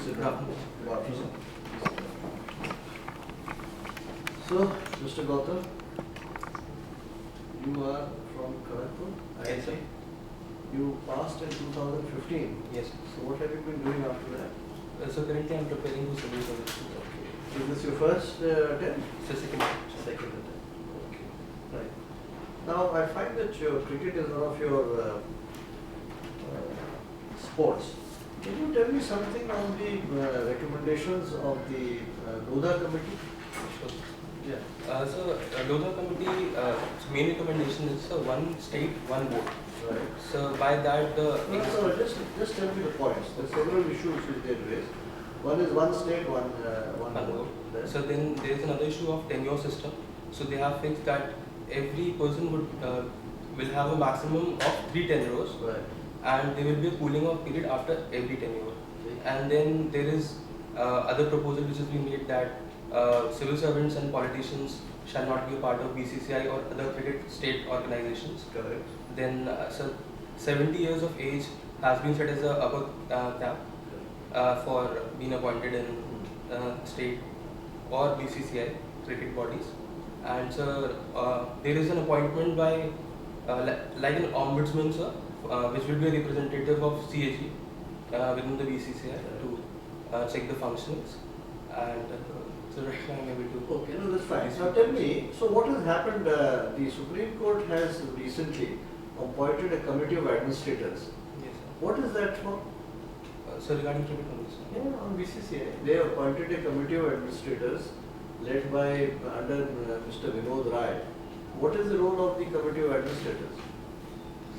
sit down. Good afternoon. So, Mr. Gautam, you are from Kharagpur? Yes, sir. You passed in 2015. Yes. So, what have you been doing after that? So currently I'm preparing for civil service. Okay. Is this your first attempt? So second. Second attempt. Okay. Right. Now, I find that your cricket is one of your sports. Can you tell me something on the recommendations of the Lodha committee? Sure. Yeah. So Lodha committee, main recommendation is one state, one vote. Right. So by that the No, just tell me the points. There are several issues which they raised. One is one state, one vote. Then- So then there is another issue of tenure system. So they have fixed that every person will have a maximum of 3 tenures, Right. and there will be a cooling off period after every tenure. And then there is other proposal which has been made that civil servants and politicians shall not be a part of BCCI or other cricket state organizations. Correct. Then so 70 years of age has been set as a upper cap for being appointed in state or BCCI cricket bodies. And so there is an appointment by like an ombudsman, sir, which will be a representative of CAG within the BCCI to check the functions. And so right now I'm able to. Okay, no, that's fine. Now tell me, so what has happened? The Supreme Court has recently appointed a committee of administrators. Yes, sir. What is that for? So regarding cricket only, sir. Yeah, on BCCI. They have appointed a committee of administrators led by under Mr. Vinod Rai. What is the role of the committee of administrators?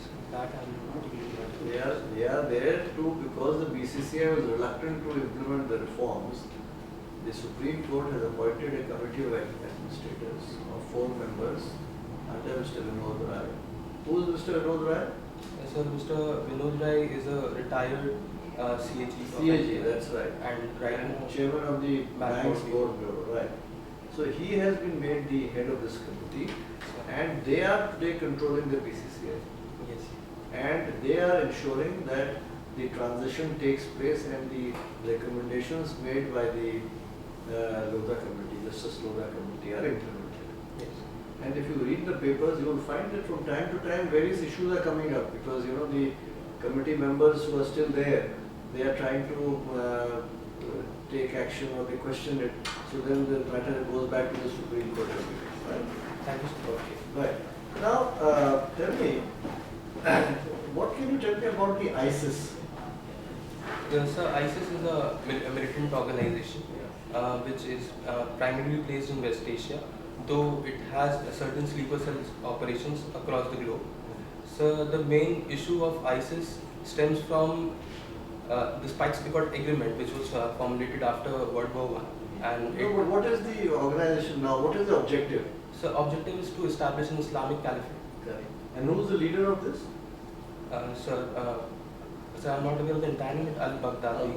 So that I'm not able to. They are there too because the BCCI was reluctant to implement the reforms. The Supreme Court has appointed a committee of administrators of 4 members under Mr. Vinod Rai. Who is Mr. Vinod Rai? So Mr. Vinod Rai is a retired CAG. CAG, that's right. And right now, Chairman of the Bank's Board. Board Bureau, right. So he has been made the head of this committee and they are today controlling the BCCI. yes. And they are ensuring that the transition takes place and the recommendations made by the Lodha committee, Justice Lodha committee are implemented. Yes. And if you read the papers, you will find that from time to time various issues are coming up because the committee members who are still there, they are trying to take action or they question it. So then the matter goes back to the Supreme Court. Right? Thank you, sir. Okay. Right. Now, tell me, what can you tell me about the ISIS? So ISIS is a militant organization which is primarily placed in West Asia, though it has a certain sleeper cells operations across the globe. So the main issue of ISIS stems from the Spikes-Picot Agreement, which was formulated after World War I. And No, but what is the organization now? What is the objective? so objective is to establish an Islamic caliphate. Correct. And who is the leader of this? So I'm not aware of the entire name, Al-Baghdadi.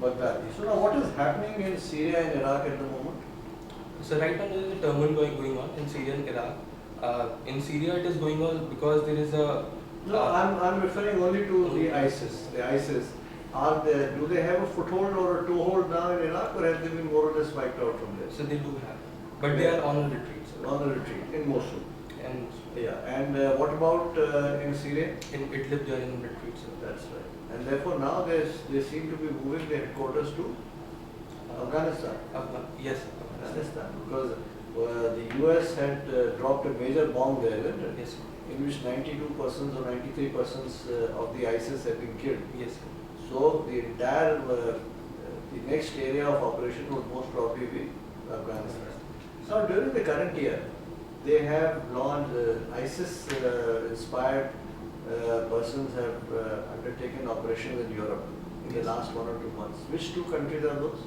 Baghdadi. So now what is happening in Syria and Iraq at the moment? So right now there is a turmoil going on in Syria and Iraq. In Syria it is going on because there is a No, I'm referring only to the ISIS. The ISIS, do they have a foothold or a toehold now in Iraq or have they been more or less wiped out from there? so they do have, but they are on a retreat. So On the retreat in Mosul. and Yeah. And what about in Syria? in Idlib they are in retreat. So That's right. And therefore now they seem to be moving their headquarters to Afghanistan. yes, Afghanistan, because the US had dropped a major bomb there, isn't it? yes, In which 92 persons or 93 persons of the ISIS have been killed. yes. So the entire, the next area of operation would most probably be Afghanistan. So during the current year, they have launched ISIS-inspired persons have undertaken operations in Europe in the Yes. last 1 or 2 months. Which 2 countries are those?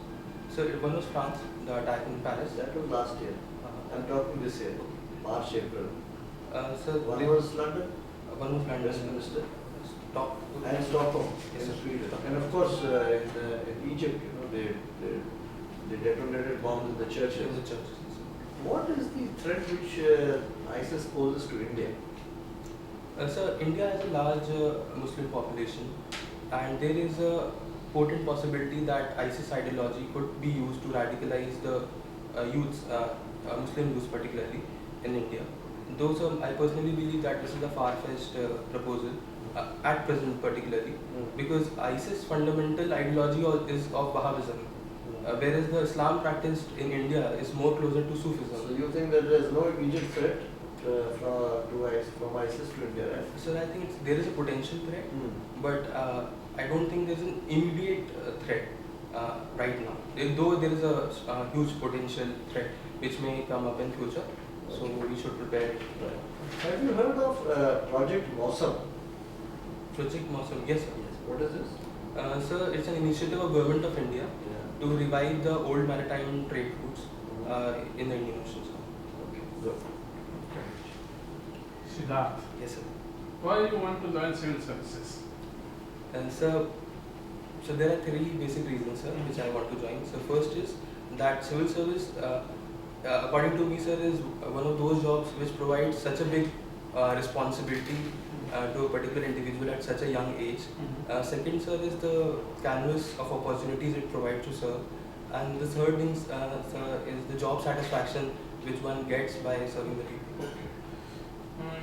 So one was France, the attack in Paris. That was last year. I'm talking this year, March, April. So One they- was London, one was London. Westminster, Stop. and Stockholm Yes, in sir. Sweden. And of course, in Egypt, they detonated bombs in the In churches. the church. What is the threat which ISIS poses to India? So India has a large Muslim population, and there is a potent possibility that ISIS ideology could be used to radicalize the youths, Muslim youths particularly in India. Though I personally believe that this is a far-fetched proposal at present particularly, because ISIS fundamental ideology is of Wahhabism, whereas the Islam practiced in India is more closer to Sufism. So you think that there is no immediate threat from ISIS to India, right? So I think there is a potential threat, but I don't think there is an immediate threat right now. Though there is a huge potential threat which may come up in future, so we should prepare it. Right. Have you heard of Project Mosam? Project Mosam, yes sir. Yes. What is this? Sir, it's an initiative of Government of India to revive the old maritime trade routes in the Indian Ocean. Okay, good. Siddharth, Yes sir. why you want to join civil services? Sir, so there are three basic reasons, sir, which I want to join. So first is that civil service, according to me, sir, is one of those jobs which provides such a big responsibility to a particular individual at such a young age. Second, sir, is the canvas of opportunities it provides to serve. And the third thing, sir, is the job satisfaction which one gets by serving the people. Okay.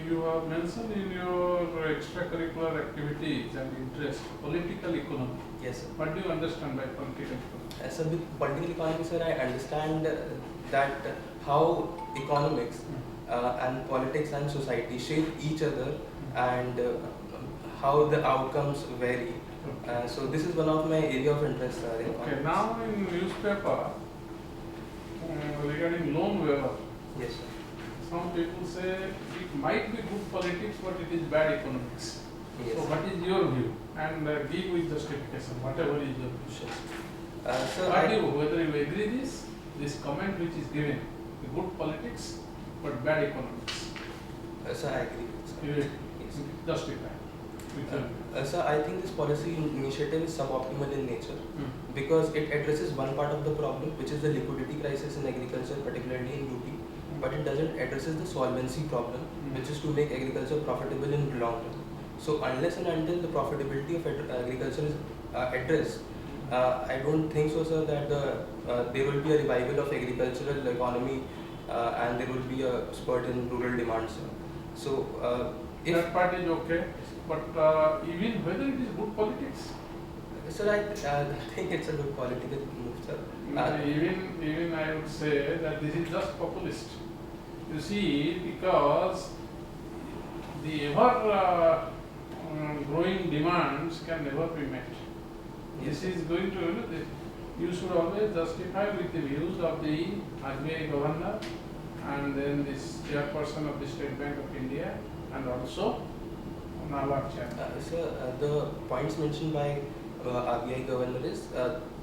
You have mentioned in your extracurricular activities and interest political economy. Yes, sir. What do you understand by political economy? So with political economy, sir, I understand that how economics and politics and society shape each other and how the outcomes vary. So this is one of my area of interest. In Okay, economics. now in newspaper regarding loan waiver, Yes, sir. some people say it might be good politics but it is bad economics. Yes. So what is your view? And give with justification, whatever is your view. Sure. Sir, What do you, whether you agree this comment which is given, the good politics but bad economics. sir, I agree. Sir. You Yes. justify with your view. Sir, I think this policy initiative is suboptimal in nature Hmm. because it addresses one part of the problem, which is the liquidity crisis in agriculture, particularly in UP, but it doesn't addresses the solvency problem, which is to make agriculture profitable in long term. So unless and until the profitability of agriculture is addressed, I don't think so, sir, that there will be a revival of agricultural economy and there will be a spurt in rural demand, sir. So if That part is okay, but even whether it is good politics, sir, I think it's a good political move, sir. even I would say that this is just populist. You see, because the ever growing demands can never be met. Yes, This is going to, you should always justify with the views of the RBI governor and then this chairperson of the State Bank of India and also NABARD chair. Sir, the points mentioned by RBI governor is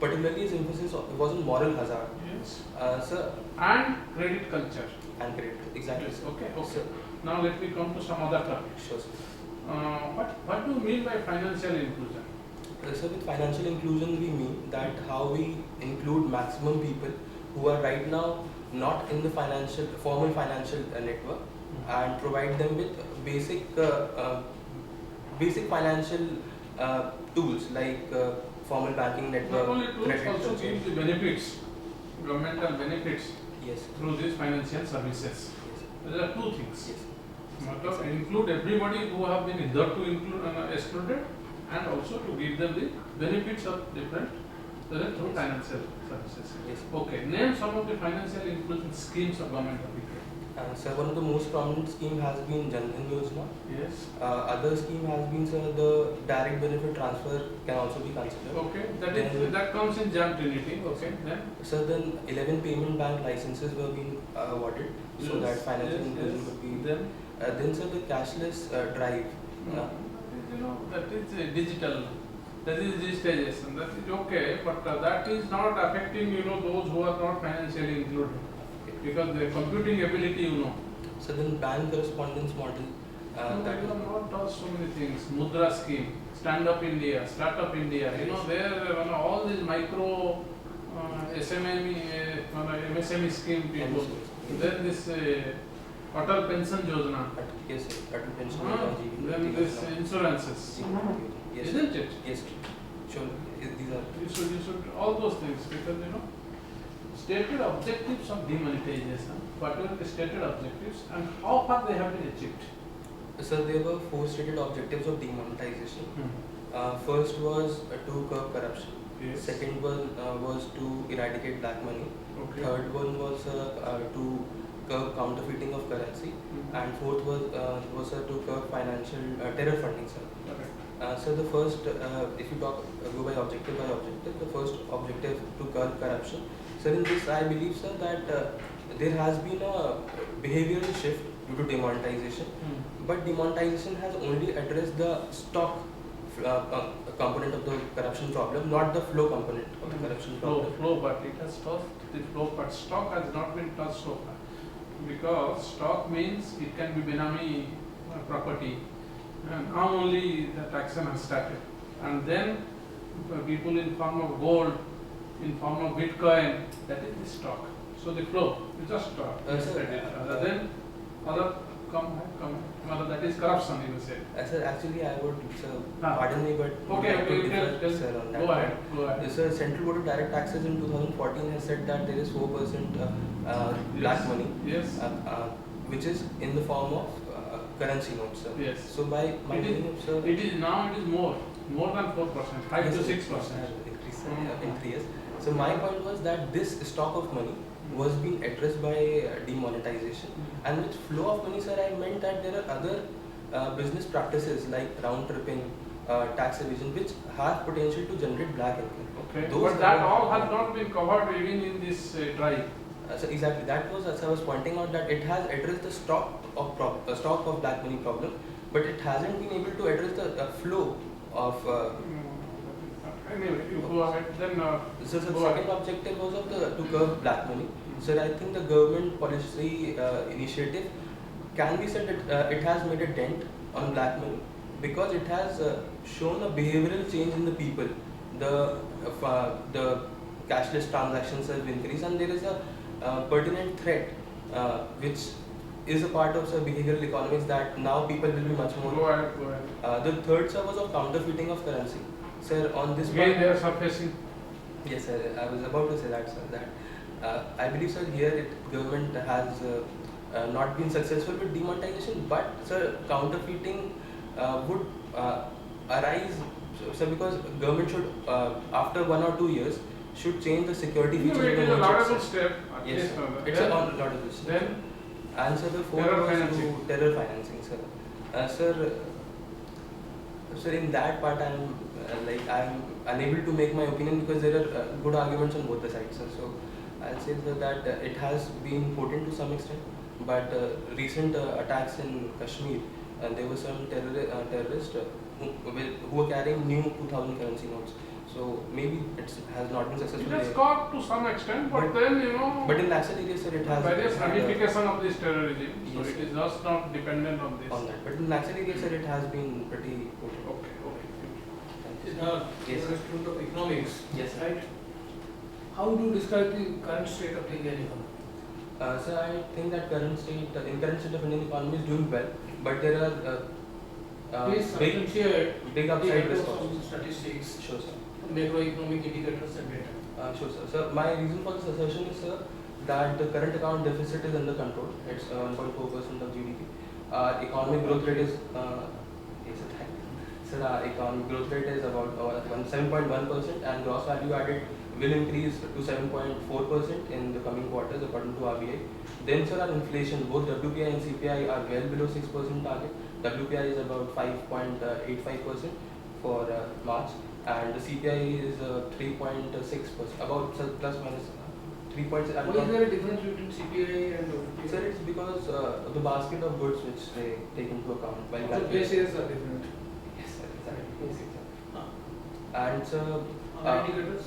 particularly his emphasis was on moral hazard. Yes. Sir, And credit culture. and credit. Exactly. Yes, okay, okay. Sir, Now let me come to some other topic. sure, sir. What do you mean by financial inclusion? So with financial inclusion, we mean that how we include maximum people who are right now not in the formal financial network and provide them with basic financial tools like formal banking Not network, only tools, credit also culture. give the benefits, governmental benefits Yes, through these financial services. yes, There are two things. yes. Matlab, include everybody who have been hitherto excluded and also to give them the benefits of different through financial services. Yes. Okay, name some of the financial inclusion schemes of government of India. So one of the most prominent scheme has been Jan Dhan Yojana. Yes. Other scheme has been, sir, the direct benefit transfer can also be considered. Okay, Then- that comes in Jam Trinity. Okay, then. So then 11 payment bank licenses were being awarded so Yes, that financial yes, inclusion yes. would be. Then. Then sir, the cashless drive. You know, that is digital. That is digitization. That is okay, but that is not affecting, those who are not financially included. Because the computing ability, So then bank correspondence model. No, That you have not touched so many things. Mudra scheme, Stand Up India, Startup India. There all these micro SME, MSME scheme people. Then this Atal Pension Yojana. Yes, sir. Atal pension. Then this insurances. Yes, Isn't it? Yes, sure. These are you should, all those things, because stated objectives of demonetization, what were the stated objectives and how far they have been achieved? So there were four stated objectives of demonetization. First was to curb corruption. Yes. Second one was to eradicate black money. Okay. Third one was to curb counterfeiting of currency. And fourth was to curb financial terror funding, sir. Correct. So the first, if you go by objective, the first objective to curb corruption. So in this, I believe, sir, that there has been a behavioral shift due to demonetization. But demonetization has only addressed the stock component of the corruption problem, not the flow component of the corruption problem. Flow, but it has touched the flow, but stock has not been touched so far. Because stock means it can be Benami property. And now only that action has started. And then people in form of gold, in form of Bitcoin, that is the stock. So the flow is just stock. Then that is corruption, you will say. Sir, actually, I would, sir, pardon me, but Okay, would like to differ, sir, on that. Go ahead. Sir, Central Board of Direct Taxes in 2014 has said that there is 4% black money, Yes. which is in the form of currency notes, sir. Yes. So by my opinion, sir, It is more than 4%, 5 to 6%. Increase in 3 years. So my point was that this stock of money was being addressed by demonetization, and with flow of money, sir, I meant that there are other business practices like round tripping, tax evasion, which have potential to generate black income. Okay. Those But that are- all has not been covered even in this drive. So exactly, that was as I was pointing out, that it has addressed the stock of black money problem, but it hasn't been able to address the flow of. Anyway, you go ahead. Then. So the Go second ahead. objective was of to curb black money. So I think the government policy initiative can be said that it has made a dent on black money, because it has shown a behavioral change in the people. The cashless transactions have increased, and there is a pertinent threat which is a part of behavioral economics, that now people will be much more. Go ahead. The third, sir, was of counterfeiting of currency. Sir, on this Again, part, they are surfacing. yes, sir, I was about to say that, sir, that I believe, sir, here government has not been successful with demonetization, but, sir, counterfeiting would arise, sir, because government should, after 1 or 2 years, should change the security No, features it of is the a merchant, laudable sir. step. Yes, sir. Then- It's a laudable step. Then, And sir, the fourth Terror was financing. to terror financing, sir. Sir, in that part, I'm unable to make my opinion, because there are good arguments on both the sides, sir. So I'll say, sir, that it has been potent to some extent, but recent attacks in Kashmir, and there were some terrorists who were carrying new 2000 currency notes. So maybe it has not been it successful has there. caught to some extent, but then, But in Naxal areas, sir, it has various had, ramification of this terrorism. So Yes, it sir. is just not dependent on this. on that. But in Naxal areas, sir, it has been pretty potent. Okay. Now, Yes. the student of economics, Yes, sir. right? How do you describe the current state of the Indian economy? So I think that current state of Indian economy is doing well, but there are Please substantiate big the upside efforts risks. of the statistics, Sure, sir. macroeconomic indicators and data. Sure, sir. So my reason for this assertion is, sir, that the current account deficit is under control. It's 1.4% of GDP. Our economic growth rate is yes, sir, thank you. Sir, our economic growth rate is about 7.1%, and gross value added will increase to 7.4% in the coming quarters according to RBI. Then, sir, our inflation, both WPI and CPI are well below 6% target. WPI is about 5.85% for March, and the CPI is 3.6%, about, sir, plus minus 3.6. Why is there a difference between CPI and WPI? Sir, it's because of the basket of goods which they take into account while The calculating. bases are different. Yes, sir, exactly. Basic, sir. Huh. And sir, Other indicators?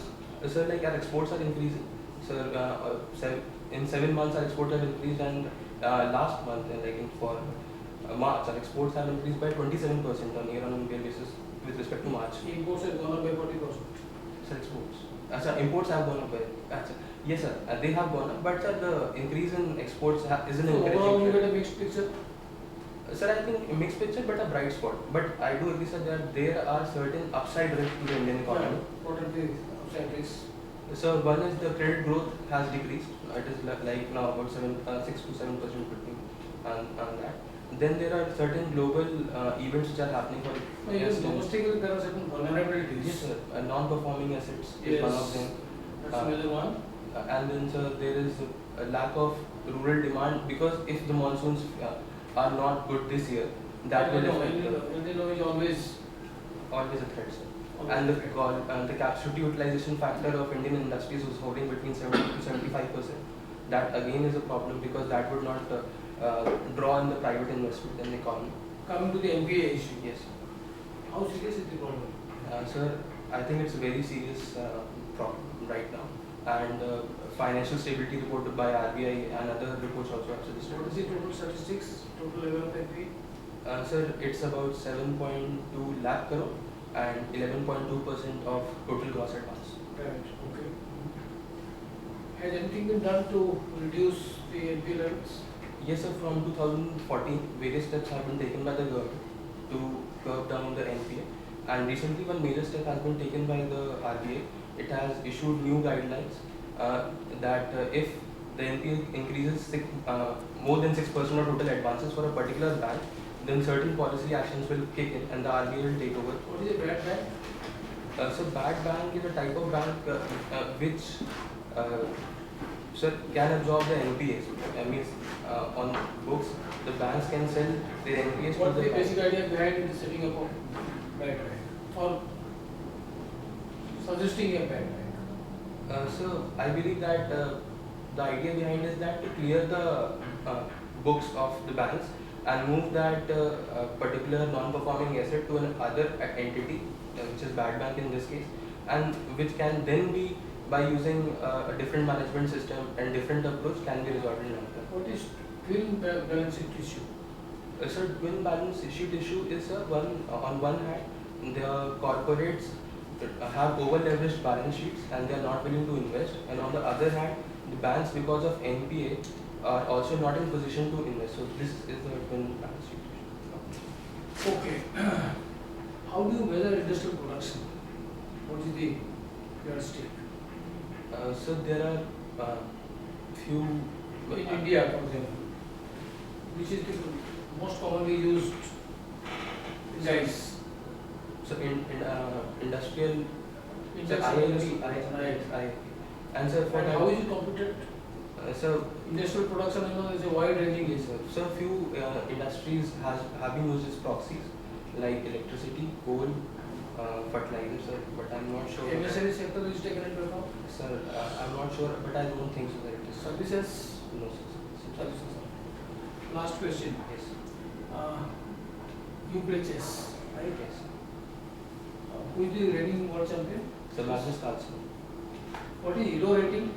sir, like our exports are increasing. Sir, in 7 months our exports have increased, and last month, for March, our exports have increased by 27% on year-on-year basis with respect to March. Imports have gone up by 40%. Sir, exports. Sir, imports have gone up by. Sir, yes, sir, they have gone up, but sir, the increase in exports is an So overall, you encouraging get trend. a mixed picture. Sir, I think a mixed picture but a bright spot. But I do agree, sir, that there are certain upside risks to the Indian economy. What are the upside risks? So one is the credit growth has decreased. It is like now about 6 to 7% between on that. Then there are certain global events which are happening. For No, even instance, domestically there are certain vulnerabilities. yes, sir, non-performing assets is one of them. That's another one. And then, sir, there is a lack of rural demand because if the monsoons are not good this year, that will affect El Nino is always always a threat, sir. And the capacity utilization factor of Indian industries was hovering between 70 to 75%. That again is a problem because that would not draw in the private investment in the economy. coming to the MPA issue. Yes, How serious is the problem? sir. I think it's a very serious problem right now. And financial stability reported by RBI and other reports also have suggested. What is the total statistics, total level of MPA? Sir, it's about 7.2 lakh crore and 11.2% of total gross advance. Right, okay. Has anything been done to reduce the NPA levels? Yes, sir, from 2014, various steps have been taken by the government to curb down the NPA. And recently, one major step has been taken by the RBI. It has issued new guidelines that if the NPA increases more than 6% of total advances for a particular bank, then certain policy actions will kick in and the RBI will take over. What is a bad bank? So bad bank is a type of bank which sir, can absorb the NPAs. I mean, on books, the banks can sell their NPAs What to is the the basic idea behind the setting up of bad bank? Or suggesting a bad bank? So I believe that the idea behind is that to clear the books of the banks and move that particular non-performing asset to another entity, which is bad bank in this case, and which can then be by using a different management system and different approach can be resolved in long term. What is twin balance sheet issue? So twin balance sheet issue is on one hand the corporates have over leveraged balance sheets and they are not willing to invest, and on the other hand the banks because of NPA are also not in position to invest. So this is the twin balance sheet issue. Okay. How do you measure industrial production? What is the yardstick? So there are few In India, for example, which is the most commonly used guys? So in industrial, so Industrial IIP, and so for And that, how is it computed? so Industrial production, is a wide ranging yes, issue. sir. So few industries have been used as proxies like electricity, coal, fertilizers, sir. But I'm not sure. MSME sector is taken into account. Sir, I'm not sure, but I don't think so that it is. Services. No, sir. Services. Last question. Yes. You play chess, right? Yes. Who is the reigning world champion? So Magnus Carlsen. What is ELO rating?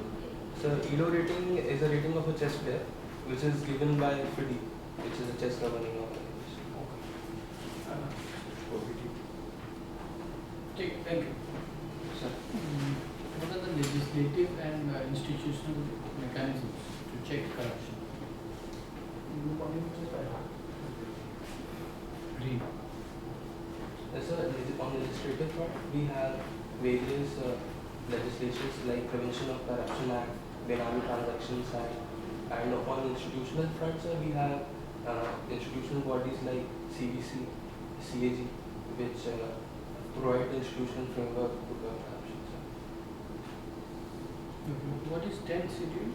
So ELO rating is a rating of a chess player, which is given by FIDE, which is a chess governing organization. Okay, thank you. Sir. What are the legislative and institutional mechanisms to check corruption? Read. Yes, sir. On the legislative front, we have various legislations like Prevention of Corruption Act, Benami Transactions Act, and on the institutional front, sir, we have institutional bodies like CBC, CAG, which provide the institutional framework to curb corruption, sir. What is 10th schedule?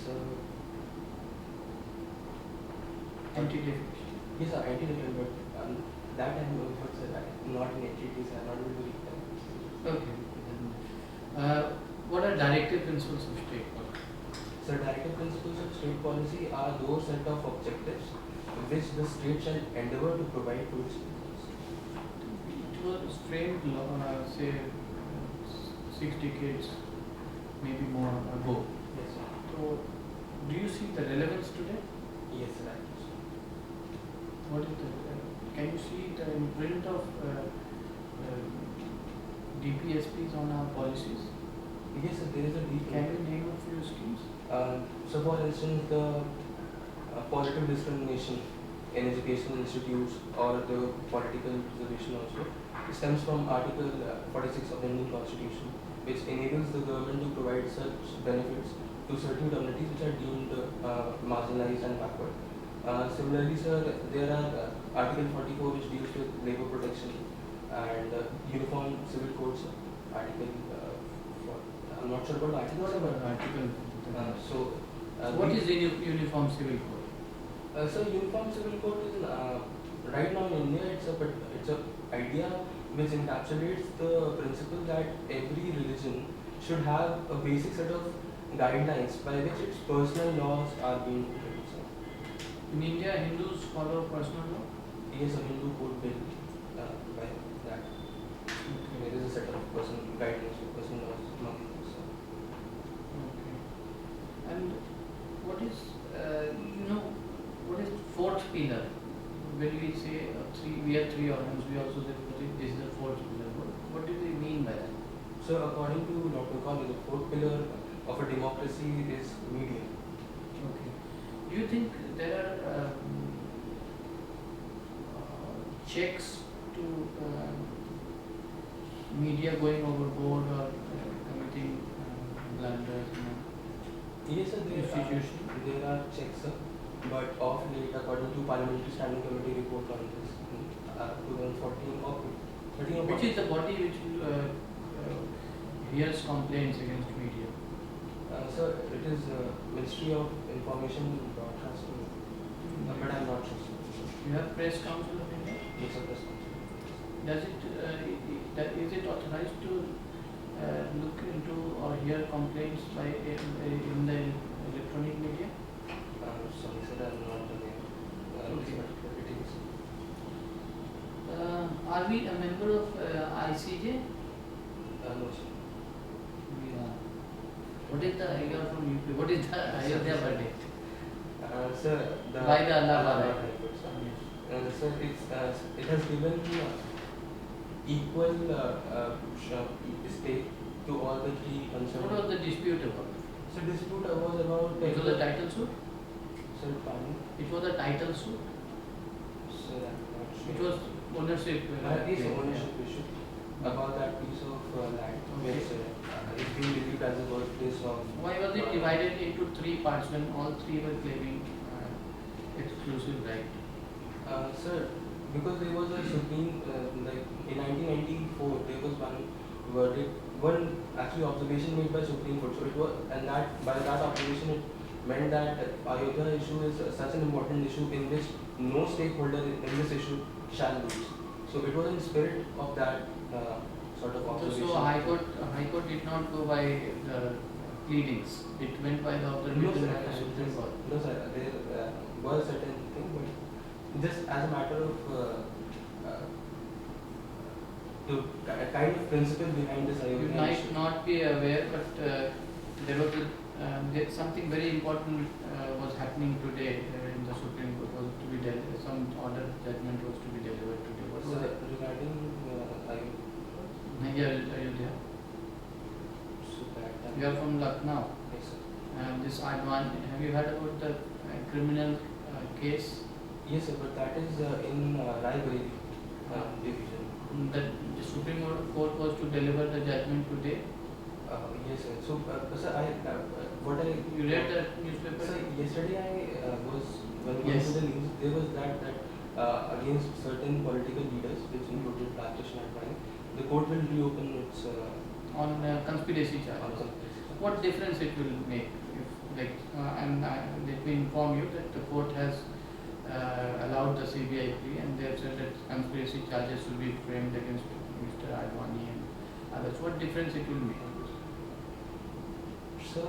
So, Anti-defection. yes, sir, anti-defection, but that I know, but sir, not in entities, I am not able to read that. Okay. What are directive principles of state policy? So directive principles of state policy are those set of objectives which the state shall endeavour to provide to its citizens. It was framed, say, 6 decades, maybe more ago. Yes, sir. So, do you see the relevance today? Yes, sir. I think so. What is the, can you see the imprint of DPSPs on our policies? Yes, sir. There is a deep. Can you name a few schemes? So, for instance, the positive discrimination in educational institutes or the political reservation also. It stems from Article 46 of the Indian Constitution, which enables the government to provide such benefits to certain communities which are deemed marginalized and backward. Similarly, sir, there are Article 44 which deals with labor protection and Uniform Civil Codes Article. I'm not sure about the article. What about article? What is the uniform civil code? So Uniform Civil Code is right now in India it's a idea which encapsulates the principle that every religion should have a basic set of guidelines by which its personal laws are being implemented. In India, Hindus follow personal law? Yes, a Hindu code bill by that. There is a set of personal guidelines for personal laws among Hindus. Okay. And what is, what is fourth pillar? When we say we have three organs, we also say this is the fourth pillar. What do we mean by that? So according to Dr. Colley, the fourth pillar of a democracy is media. Okay. Do you think there are checks to media going overboard or committing blunders? Yes, sir, there are checks, sir. But of late, according to Parliamentary Standing Committee report on this, 2014 or 13 or Which is the body which hears complaints against media? So it is Ministry of Information and Broadcasting, but I'm not sure. You have Press Council of India? Yes, sir, Press Council. Does it, is it authorized to look into or hear complaints by in the electronic media? Sorry, sir, I'm not aware. Okay. It is. Are we a member of ICJ? No, sir. We are. What is the, you are from UP, what is the Ayodhya birthday? Sir, By the Allahabad High Court, sir. So it has given equal stake to all the three concerned. What was the dispute about? So dispute was about. It was a title suit? Sir, pardon? It was a title suit? Sir, I'm not sure. It was ownership. Yes, ownership issue about that piece of land. Okay. Yes, sir. It's being believed as a birthplace of. Why was it divided into three parts when all three were claiming exclusive right? Sir, because there was a Supreme, like in 1994, there was one verdict, one actually observation made by Supreme Court. So it was, and that by that observation, it meant that Ayodhya issue is such an important issue in which no stakeholder in this issue shall lose. So it was in spirit of that sort of observation. So High Court did not go by the pleadings. It went by the observation by the Supreme Court. No, sir. There was certain thing, but just as a matter of the kind of principle behind this You Ayodhya might issue. not be aware, but there was something very important was happening today in the Supreme Court. Was to be some order judgment was to be delivered today. What was it? Regarding Ayodhya. so that You are from Lucknow. yes, sir. This Advani. Have you heard about the criminal case? Yes, sir, but that is in Raebareli division. The Supreme Court was to deliver the judgment today. Yes, sir. So, sir, what I You read the newspaper? Sir, yesterday I was when going Yes. to the news. There was that against certain political leaders, which included Rakesh Advani, the court will reopen its On conspiracy charges. on What difference it will make? If, like, and let me inform you that the court has allowed the CBI plea, and they have said that conspiracy charges will be framed against Mr. Advani and others. What difference it will make? So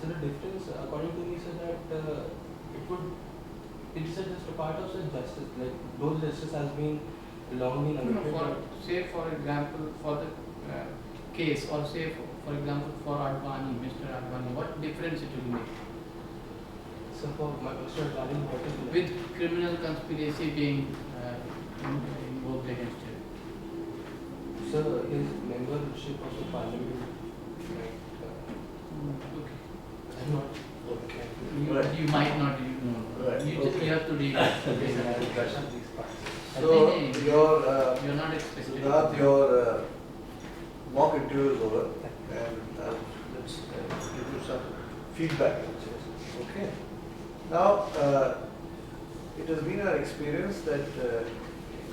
the difference, according to me, is that it is just a part of such justice. Like those justice has been long been No, awaited. say for example, for the case, or say for example for Advani, Mr. Advani, what difference it will make? So for Mr. Advani, what is the With criminal conspiracy being invoked against him. So his membership of the parliament, right? Okay. I'm not okay. Right. You might not even know. Right, You, okay. you have to read it. So your You're not expected. Siddharth, your mock interview is over, and let's give you some feedback. Okay. Now, it has been our experience that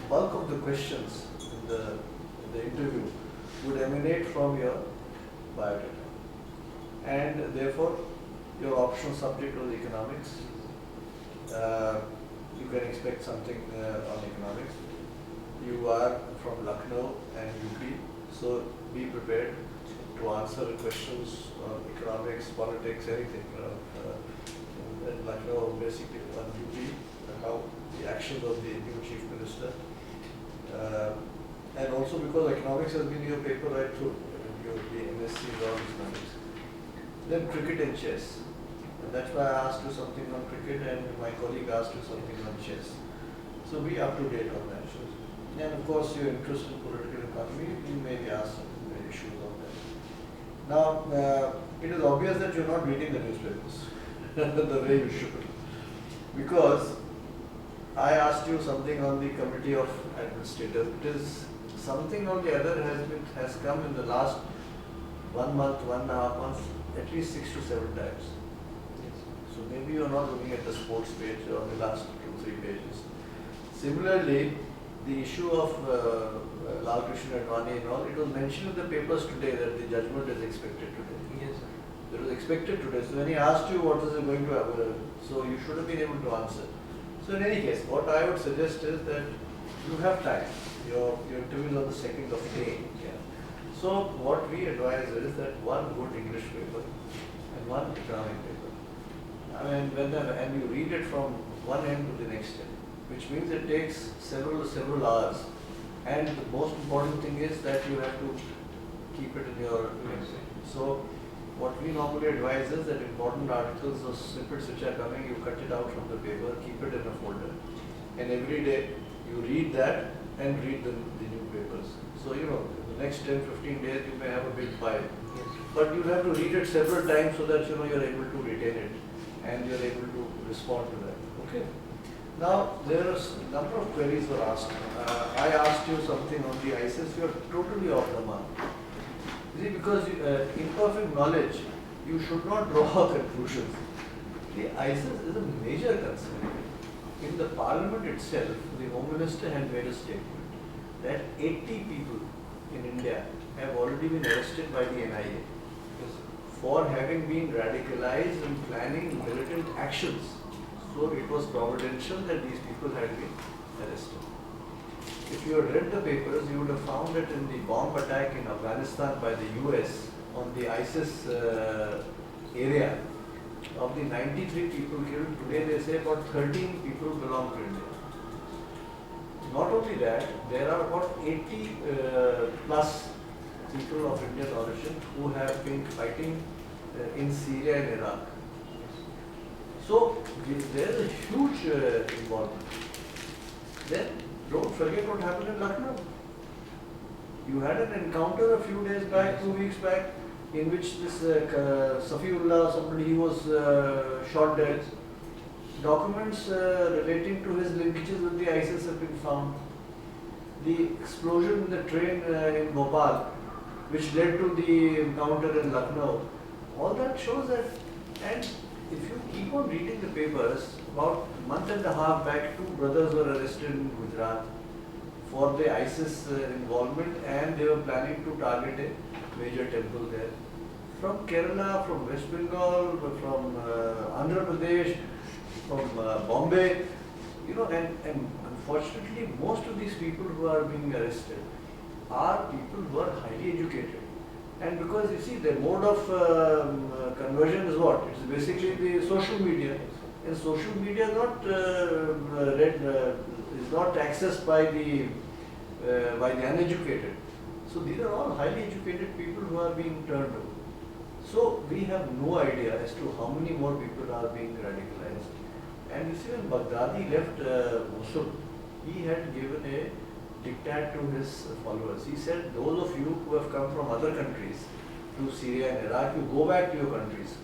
bulk of the questions in the interview would emanate from your biodata, and therefore your optional subject was economics. You can expect something on economics. You are from Lucknow and UP, so be prepared to answer questions on economics, politics, anything. In Lucknow, basically on UP, how the actions of the new chief minister, and also because economics has been your paper right through. Your MSc is all economics. Then cricket and chess. And that's why I asked you something on cricket and my colleague asked you something on chess. So be up to date on that. And of course your interest in political economy, you may be asked some issues on that. Now, it is obvious that you're not reading the newspapers the way you should. Because I asked you something on the committee of administrators. It is something or the other has come in the last 1 month, 1.5 months, at least 6 to 7 times. So maybe you're not looking at the sports page or the last 2-3 pages. Similarly, the issue of Lal Krishna Advani and all, it was mentioned in the papers today that the judgment is expected today. Yes, sir. It was expected today. So when he asked you what is it going to happen, so you should have been able to answer. So in any case, what I would suggest is that you have time. Your interview is on the 2nd of May. Yeah. So what we advise is that one good English paper and one economic paper. I mean, and you read it from one end to the next end, which means it takes several hours. And the most important thing is that you have to keep it in your memory. So what we normally advise is that important articles or snippets which are coming, you cut it out from the paper, keep it in a folder. And every day you read that and read the new papers. So, in the next 10-15 days you may have a big pile. Yes. But you have to read it several times so that you're able to retain it and you're able to respond to that. Okay. Now there are a number of queries were asked. I asked you something on the ISIS. You're totally off the mark. You see, because imperfect knowledge, you should not draw conclusions. The ISIS is a major concern. In the parliament itself, the Home Minister had made a statement that 80 people in India have already been arrested by the NIA for having been radicalized and planning militant actions. So it was providential that these people had been arrested. If you had read the papers, you would have found that in the bomb attack in Afghanistan by the US on the ISIS area, of the 93 people killed, today they say about 13 people belong to India. Not only that, there are about 80 plus people of Indian origin who have been fighting in Syria and Iraq. So there is a huge involvement. Then don't forget what happened in Lucknow. You had an encounter a few days back, 2 weeks back, in which this Safiullah, somebody, he was shot dead. Documents relating to his linkages with the ISIS have been found. The explosion in the train in Bhopal, which led to the encounter in Lucknow, all that shows that. And if you keep on reading the papers, about a month and a half back, 2 brothers were arrested in Gujarat for the ISIS involvement, and they were planning to target a major temple there. From Kerala, from West Bengal, from Andhra Pradesh, from Bombay, and unfortunately most of these people who are being arrested are people who are highly educated. And because you see, the mode of conversion is what? It's basically the social media. And social media is not accessed by the uneducated. So these are all highly educated people who are being turned over. So we have no idea as to how many more people are being radicalized. And you see, when Baghdadi left Mosul, he had given a diktat to his followers. He said, those of you who have come from other countries to Syria and Iraq, you go back to your countries.